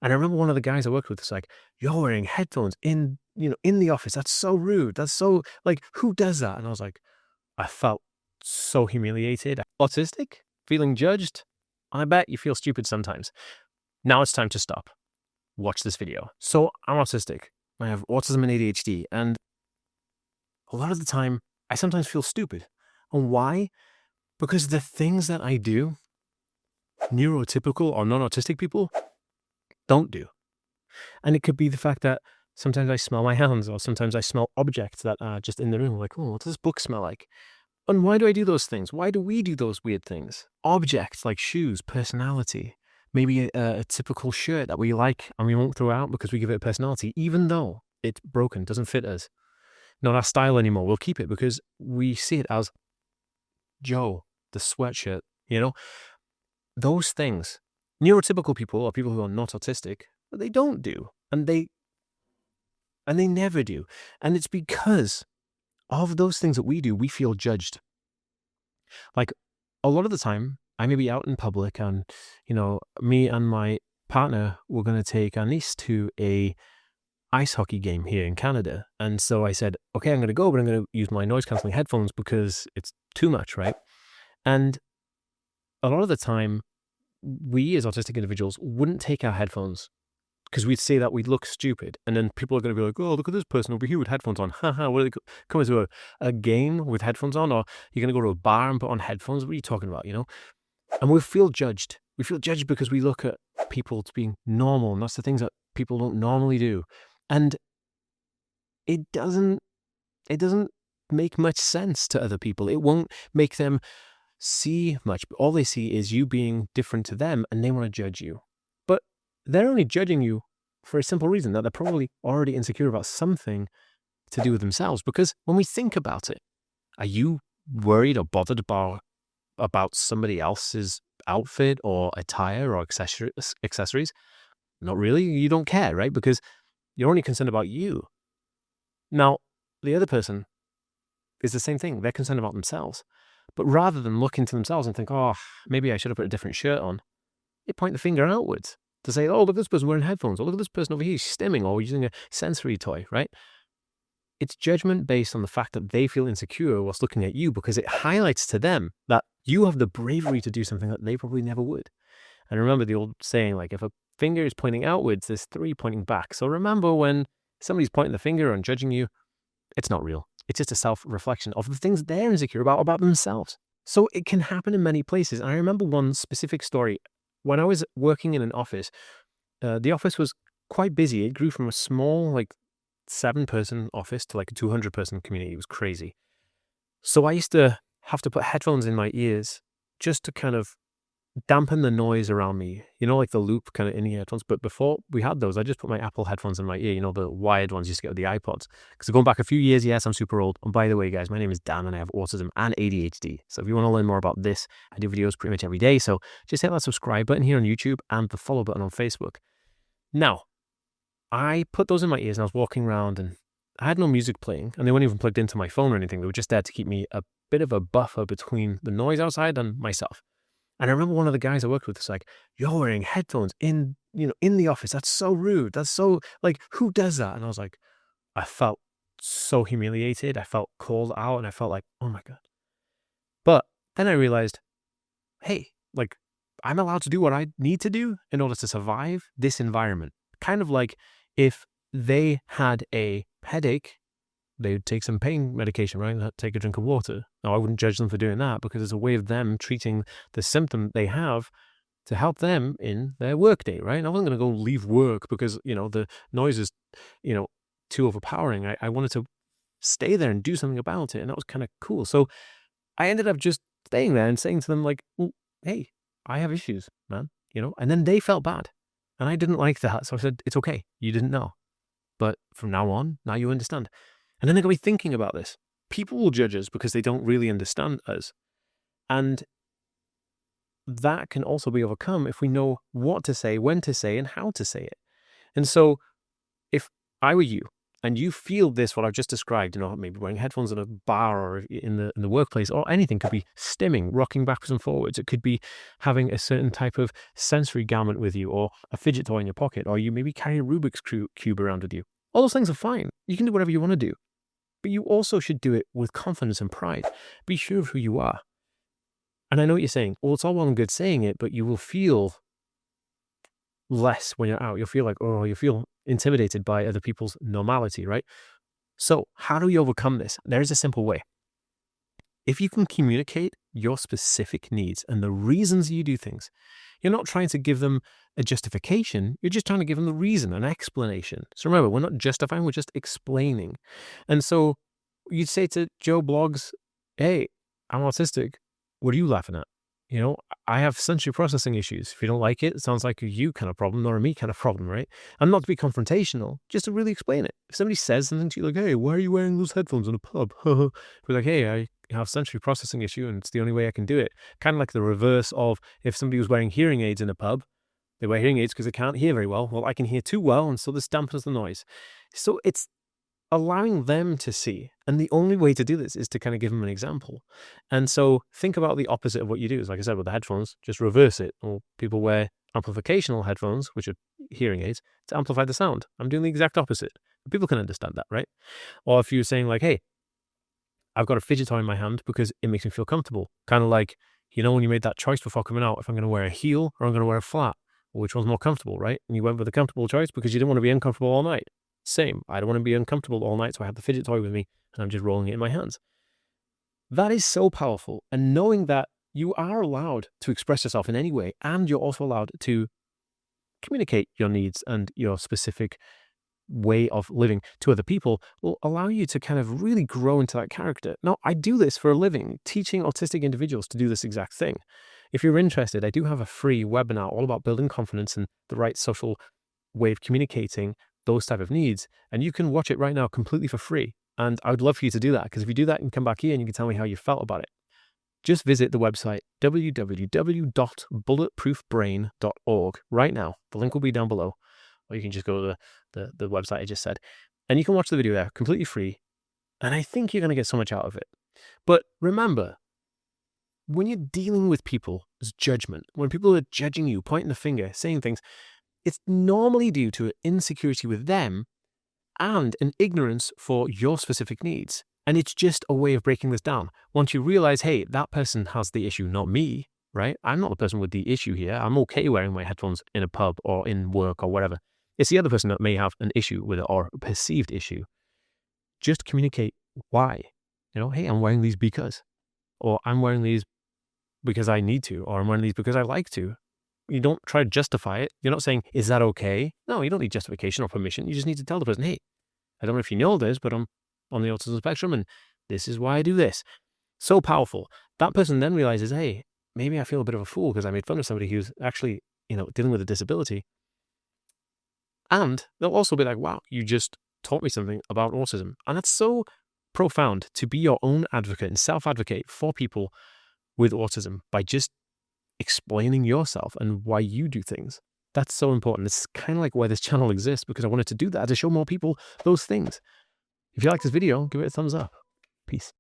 And I remember one of the guys I worked with was like, "You're wearing headphones in the office. That's so rude. That's so like, who does that?" And I was like, I felt so humiliated. Autistic? Feeling judged? I bet you feel stupid sometimes. Now it's time to stop. Watch this video. So I'm autistic. I have autism and ADHD, and a lot of the time I sometimes feel stupid. And why? Because the things that I do, neurotypical or non-autistic people don't do. And it could be the fact that sometimes I smell my hands, or sometimes I smell objects that are just in the room, like, oh, what does this book smell like? And why do I do those things? Why do we do those weird things? Objects like shoes, personality, maybe a typical shirt that we like and we won't throw out because we give it a personality, even though it's broken, doesn't fit us, not our style anymore. We'll keep it because we see it as Joe, the sweatshirt, those things. Neurotypical people, or people who are not autistic, they don't do, and they never do. And it's because of those things that we do, we feel judged. Like, a lot of the time, I may be out in public and, me and my partner were going to take our niece to a ice hockey game here in Canada. And so I said, okay, I'm going to go, but I'm going to use my noise cancelling headphones because it's too much, right? And a lot of the time, we as autistic individuals wouldn't take our headphones because we'd say that we'd look stupid. And then people are going to be like, oh, look at this person over here with headphones on. Haha, what are they coming to a game with headphones on? Or you're going to go to a bar and put on headphones? What are you talking about, And we feel judged. We feel judged because we look at people to being normal, and that's the things that people don't normally do. And it doesn't make much sense to other people. It won't make them see much. All they see is you being different to them, and they want to judge you. But they're only judging you for a simple reason, that they're probably already insecure about something to do with themselves. Because when we think about it, are you worried or bothered about somebody else's outfit or attire or accessories? Not really. You don't care, right? Because you're only concerned about you. Now, the other person is the same thing. They're concerned about themselves. But rather than look into themselves and think, oh, maybe I should have put a different shirt on, they point the finger outwards to say, oh, look at this person wearing headphones, or look at this person over here stimming or using a sensory toy, right? It's judgment based on the fact that they feel insecure whilst looking at you, because it highlights to them that you have the bravery to do something that they probably never would. And remember the old saying, like, if a finger is pointing outwards, there's 3 pointing back. So remember, when somebody's pointing the finger and judging you, it's not real. It's just a self-reflection of the things they're insecure about themselves. So it can happen in many places. And I remember one specific story. When I was working in an office, the office was quite busy. It grew from a small, 7-person office to a 200-person community. It was crazy. So I used to have to put headphones in my ears just to kind of dampen the noise around me, like the loop kind of in the headphones. But before we had those, I just put my Apple headphones in my ear, the wired ones you used to get with the iPods. Because going back a few years, yes, I'm super old. And by the way, guys, my name is Dan and I have autism and ADHD. So if you want to learn more about this, I do videos pretty much every day. So just hit that subscribe button here on YouTube and the follow button on Facebook. Now, I put those in my ears and I was walking around and I had no music playing, and they weren't even plugged into my phone or anything. They were just there to keep me a bit of a buffer between the noise outside and myself. And I remember one of the guys I worked with was like, you're wearing headphones in the office. That's so rude. That's so, who does that? And I was like, I felt so humiliated. I felt called out, and I felt like, oh my God. But then I realized, hey, I'm allowed to do what I need to do in order to survive this environment. Kind of like if they had a headache, they would take some pain medication, right? Take a drink of water. Now, I wouldn't judge them for doing that, because it's a way of them treating the symptom they have to help them in their workday, right? I wasn't going to go leave work because, the noise is, too overpowering. I wanted to stay there and do something about it. And that was kind of cool. So I ended up just staying there and saying to them, well, hey, I have issues, man, and then they felt bad. And I didn't like that. So I said, it's okay. You didn't know. But from now on, now you understand. And then I got me thinking about this. People will judge us because they don't really understand us. And that can also be overcome if we know what to say, when to say, and how to say it. And so if I were you and you feel this, what I've just described, maybe wearing headphones in a bar or in the workplace, or anything, could be stimming, rocking backwards and forwards. It could be having a certain type of sensory garment with you, or a fidget toy in your pocket, or you maybe carry a Rubik's cube around with you. All those things are fine. You can do whatever you want to do, but you also should do it with confidence and pride. Be sure of who you are. And I know what you're saying. Well, it's all well and good saying it, but you will feel less when you're out. You'll feel like, you feel intimidated by other people's normality, right? So how do we overcome this? There's a simple way. If you can communicate your specific needs and the reasons you do things, you're not trying to give them a justification. You're just trying to give them the reason, an explanation. So remember, we're not justifying, we're just explaining. And so you'd say to Joe Blogs, hey, I'm autistic. What are you laughing at? I have sensory processing issues. If you don't like it, it sounds like a you kind of problem, not a me kind of problem, right? And not to be confrontational, just to really explain it. If somebody says something to you like, hey, why are you wearing those headphones in a pub? We're like, hey, I have sensory processing issue and it's the only way I can do it. Kind of like the reverse of if somebody was wearing hearing aids in a pub, they wear hearing aids because they can't hear very well. Well, I can hear too well, and so this dampens the noise. So it's allowing them to see. And the only way to do this is to kind of give them an example. And so think about the opposite of what you do. Like I said, with the headphones, just reverse it. Or people wear amplificational headphones, which are hearing aids, to amplify the sound. I'm doing the exact opposite. People can understand that, right? Or if you're saying like, hey, I've got a fidget toy in my hand because it makes me feel comfortable. Kind of like, when you made that choice before coming out, if I'm going to wear a heel or I'm going to wear a flat, well, which one's more comfortable, right? And you went with the comfortable choice because you didn't want to be uncomfortable all night. Same. I don't want to be uncomfortable all night, so I have the fidget toy with me and I'm just rolling it in my hands. That is so powerful. And knowing that you are allowed to express yourself in any way, and you're also allowed to communicate your needs and your specific way of living to other people, will allow you to kind of really grow into that character. Now, I do this for a living, teaching autistic individuals to do this exact thing. If you're interested, I do have a free webinar all about building confidence and the right social way of communicating those type of needs. And you can watch it right now completely for free. And I would love for you to do that, because if you do that, you can come back here and you can tell me how you felt about it. Just visit the website www.bulletproofbrain.org right now. The link will be down below. Or you can just go to the website I just said. And you can watch the video there completely free. And I think you're going to get so much out of it. But remember, when you're dealing with people's judgment, when people are judging you, pointing the finger, saying things, it's normally due to an insecurity with them and an ignorance for your specific needs. And it's just a way of breaking this down. Once you realize, hey, that person has the issue, not me, right? I'm not the person with the issue here. I'm okay wearing my headphones in a pub or in work or whatever. It's the other person that may have an issue with it, or a perceived issue. Just communicate why. Hey, I'm wearing these because, or I'm wearing these because I need to, or I'm wearing these because I like to. You don't try to justify it. You're not saying, is that okay? No, you don't need justification or permission. You just need to tell the person, hey, I don't know if you know this, but I'm on the autism spectrum and this is why I do this. So powerful. That person then realizes, hey, maybe I feel a bit of a fool because I made fun of somebody who's actually, dealing with a disability. And they'll also be like, wow, you just taught me something about autism. And that's so profound, to be your own advocate and self-advocate for people with autism by just explaining yourself and why you do things. That's so important. It's kind of like why this channel exists, because I wanted to do that, to show more people those things. If you like this video, give it a thumbs up. Peace.